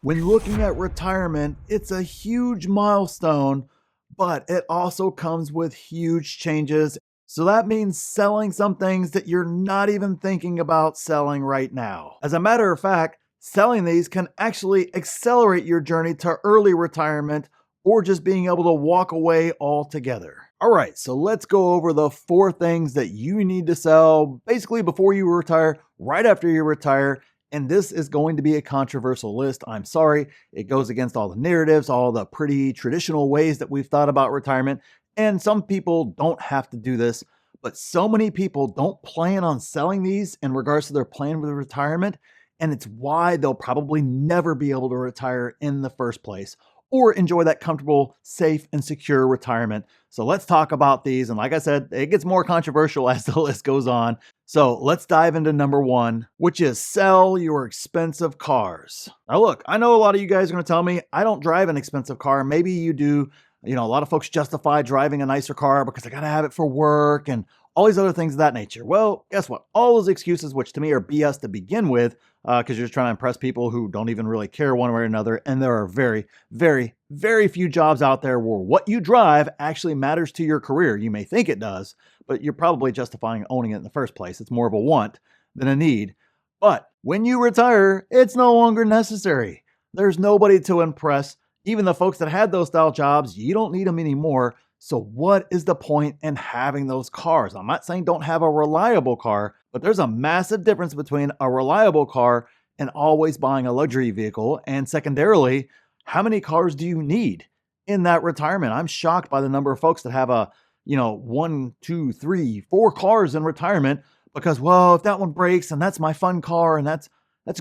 When looking at retirement, it's a huge milestone, but it also comes with huge changes. So that means selling some things that you're not even thinking about selling right now. As a matter of fact, selling these can actually accelerate your journey to early retirement or just being able to walk away altogether. All right, so let's go over the 4 things that you need to sell basically before you retire, right after you retire. And this is going to be a controversial list. I'm sorry. It goes against all the narratives, all the pretty traditional ways that we've thought about retirement. And some people don't have to do this, but so many people don't plan on selling these in regards to their plan with retirement. And it's why they'll probably never be able to retire in the first place or enjoy that comfortable, safe, and secure retirement. So let's talk about these. And like I said, it gets more controversial as the list goes on. So let's dive into number 1, which is sell your expensive cars. Now look, I know a lot of you guys are going to tell me I don't drive an expensive car. Maybe you do. A lot of folks justify driving a nicer car because I got to have it for work and all these other things of that nature. Well, guess what? All those excuses, which to me are BS to begin with, because you're just trying to impress people who don't even really care one way or another. And there are very, very, very few jobs out there where what you drive actually matters to your career. You may think it does, but you're probably justifying owning it in the first place. It's more of a want than a need. But when you retire, it's no longer necessary. There's nobody to impress. Even the folks that had those style jobs, you don't need them anymore. So what is the point in having those cars? I'm not saying don't have a reliable car, but there's a massive difference between a reliable car and always buying a luxury vehicle. And secondarily, how many cars do you need in that retirement? I'm shocked by the number of folks that have 1, 2, 3, 4 cars in retirement because, well, if that one breaks and that's my fun car, and that's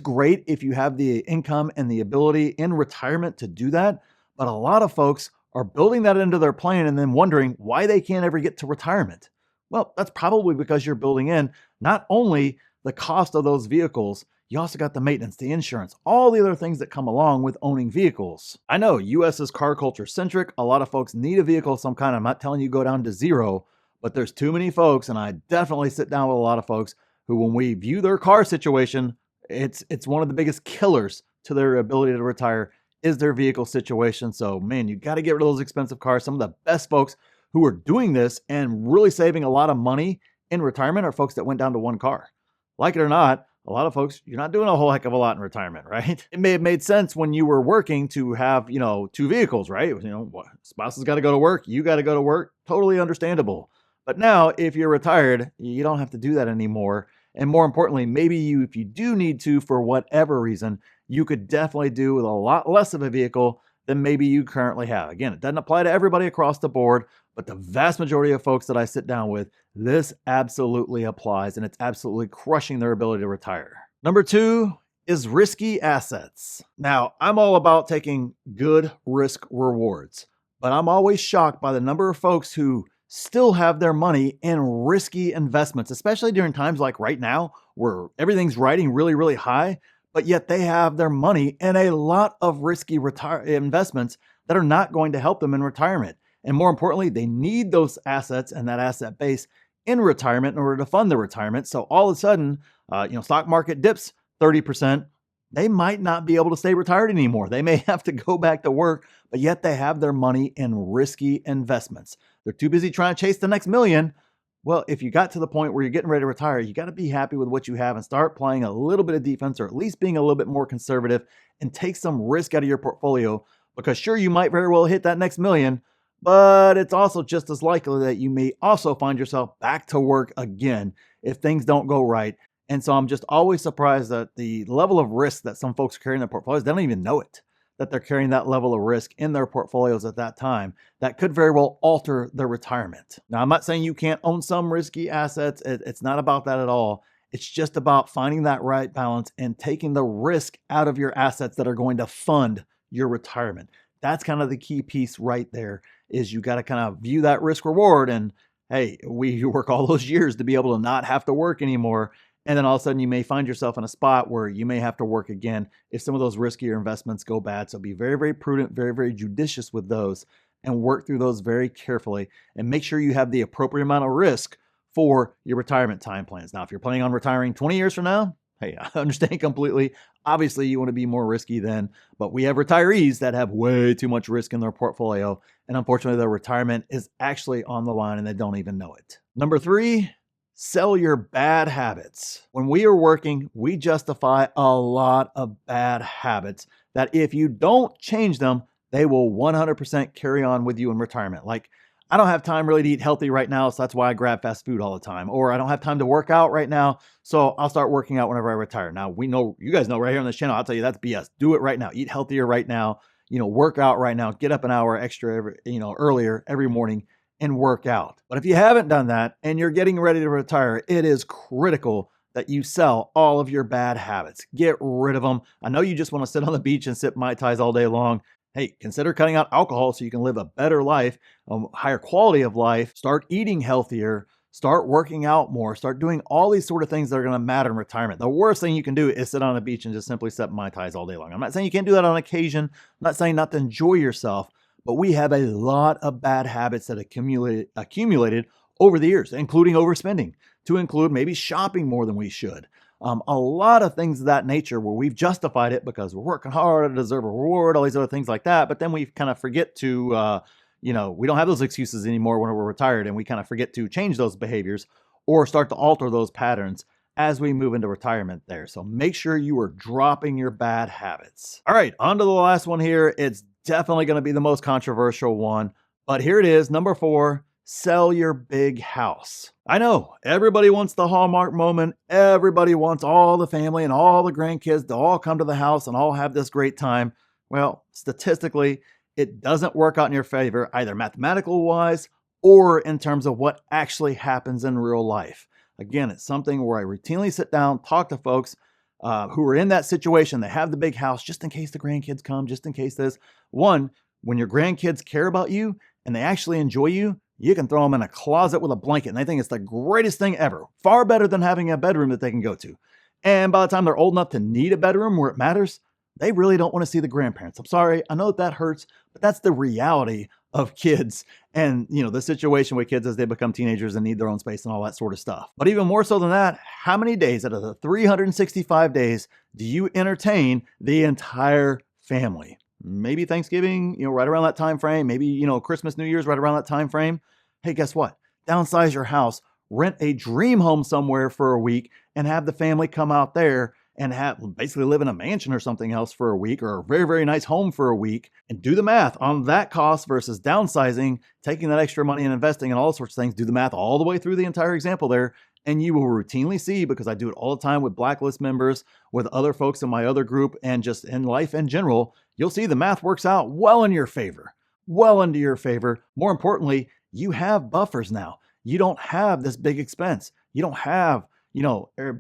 great if you have the income and the ability in retirement to do that. But a lot of folks are building that into their plan and then wondering why they can't ever get to retirement. Well, that's probably because you're building in not only the cost of those vehicles, you also got the maintenance, the insurance, all the other things that come along with owning vehicles. I know US is car culture centric. A lot of folks need a vehicle of some kind. I'm not telling you go down to zero, but there's too many folks, and I definitely sit down with a lot of folks who, when we view their car situation, it's one of the biggest killers to their ability to retire is their vehicle situation. So man, you got to get rid of those expensive cars. Some of the best folks who are doing this and really saving a lot of money in retirement are folks that went down to one car. Like it or not, a lot of folks, you're not doing a whole heck of a lot in retirement, right? It may have made sense when you were working to have, 2 vehicles, right? Spouse has got to go to work. You got to go to work. Totally understandable. But now if you're retired, you don't have to do that anymore. And more importantly, maybe if you do need to, for whatever reason, you could definitely do with a lot less of a vehicle than maybe you currently have. Again, it doesn't apply to everybody across the board, but the vast majority of folks that I sit down with, this absolutely applies, and it's absolutely crushing their ability to retire. Number 2 is risky assets. Now, I'm all about taking good risk rewards, but I'm always shocked by the number of folks who still have their money in risky investments, especially during times like right now where everything's riding really, really high, but yet they have their money in a lot of risky investments that are not going to help them in retirement. And more importantly, they need those assets and that asset base in retirement in order to fund their retirement. So all of a sudden, stock market dips 30%. They might not be able to stay retired anymore. They may have to go back to work, but yet they have their money in risky investments. They're too busy trying to chase the next million. Well, if you got to the point where you're getting ready to retire, you got to be happy with what you have and start playing a little bit of defense, or at least being a little bit more conservative and take some risk out of your portfolio, because sure, you might very well hit that next million, but it's also just as likely that you may also find yourself back to work again if things don't go right. And so I'm just always surprised at the level of risk that some folks carry in their portfolios. They don't even know it, that they're carrying that level of risk in their portfolios at that time that could very well alter their retirement. Now, I'm not saying you can't own some risky assets. It's not about that at all. It's just about finding that right balance and taking the risk out of your assets that are going to fund your retirement. That's kind of the key piece right there, is you got to kind of view that risk reward. And hey, we work all those years to be able to not have to work anymore. And then all of a sudden you may find yourself in a spot where you may have to work again if some of those riskier investments go bad. So be very, very prudent, very, very judicious with those, and work through those very carefully and make sure you have the appropriate amount of risk for your retirement time plans. Now, if you're planning on retiring 20 years from now, Hey, I understand completely. Obviously, you want to be more risky then, but we have retirees that have way too much risk in their portfolio. And unfortunately, their retirement is actually on the line and they don't even know it. Number three, sell your bad habits. When we are working, we justify a lot of bad habits that if you don't change them, they will 100% carry on with you in retirement. Like, I don't have time really to eat healthy right now, so that's why I grab fast food all the time. Or I don't have time to work out right now, so I'll start working out whenever I retire. Now, we know, you guys know right here on this channel, I'll tell you that's BS. Do it right now. Eat healthier right now. Work out right now. Get up an hour extra earlier every morning and work out. But if you haven't done that and you're getting ready to retire, it is critical that you sell all of your bad habits. Get rid of them. I know you just want to sit on the beach and sip Mai Tais all day long. Hey, consider cutting out alcohol so you can live a better life, a higher quality of life, start eating healthier, start working out more, start doing all these sort of things that are going to matter in retirement. The worst thing you can do is sit on a beach and just simply sip Mai Tais all day long. I'm not saying you can't do that on occasion. I'm not saying not to enjoy yourself, but we have a lot of bad habits that accumulated over the years, including overspending, to include maybe shopping more than we should. A lot of things of that nature where we've justified it because we're working hard, I deserve a reward, all these other things like that. But then we kind of forget to, we don't have those excuses anymore when we're retired, and we kind of forget to change those behaviors or start to alter those patterns as we move into retirement there. So make sure you are dropping your bad habits. All right, on to the last one here. It's definitely going to be the most controversial one, but here it is. Number 4. Sell your big house. I know everybody wants the Hallmark moment. Everybody wants all the family and all the grandkids to all come to the house and all have this great time. Well, statistically, it doesn't work out in your favor, either mathematical wise or in terms of what actually happens in real life. Again, it's something where I routinely sit down, talk to folks who are in that situation. They have the big house just in case the grandkids come, just in case this. One, when your grandkids care about you and they actually enjoy you, you can throw them in a closet with a blanket and they think it's the greatest thing ever. Far better than having a bedroom that they can go to. And by the time they're old enough to need a bedroom where it matters, they really don't want to see the grandparents. I'm sorry, I know that hurts, but that's the reality of kids and, the situation with kids as they become teenagers and need their own space and all that sort of stuff. But even more so than that, how many days out of the 365 days do you entertain the entire family? Maybe Thanksgiving, right around that time frame. Maybe, Christmas, New Year's, right around that time frame. Hey, guess what? Downsize your house, rent a dream home somewhere for a week, and have the family come out there and basically live in a mansion or something else for a week, or a very, very nice home for a week, and do the math on that cost versus downsizing, taking that extra money and investing in all sorts of things. Do the math all the way through the entire example there. And you will routinely see, because I do it all the time with Blacklist members, with other folks in my other group, and just in life in general, you'll see the math works out well in your favor, well into your favor. More importantly, you have buffers now. You don't have this big expense. You don't have,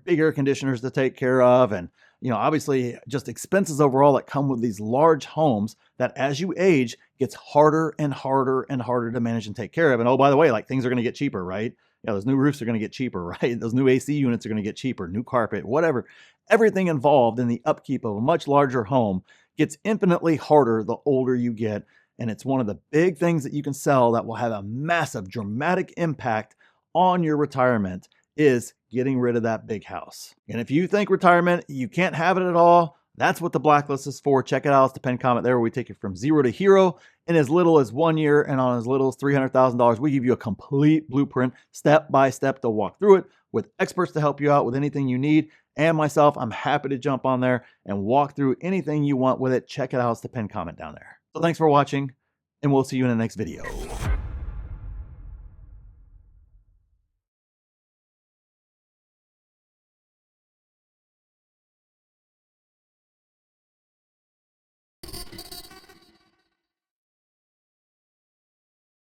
big air conditioners to take care of. And, obviously just expenses overall that come with these large homes that as you age gets harder and harder and harder to manage and take care of. And oh, by the way, like things are going to get cheaper, right? Those new roofs are going to get cheaper, right? Those new AC units are going to get cheaper, new carpet, whatever. Everything involved in the upkeep of a much larger home gets infinitely harder the older you get. And it's one of the big things that you can sell that will have a massive, dramatic impact on your retirement is getting rid of that big house. And if you think retirement, you can't have it at all, that's what the Blacklist is for. Check it out. It's the pinned comment there where we take you from zero to hero in as little as 1 year, and on as little as $300,000. We give you a complete blueprint, step by step, to walk through it with experts to help you out with anything you need. And myself, I'm happy to jump on there and walk through anything you want with it. Check it out. It's the pinned comment down there. So thanks for watching, and we'll see you in the next video.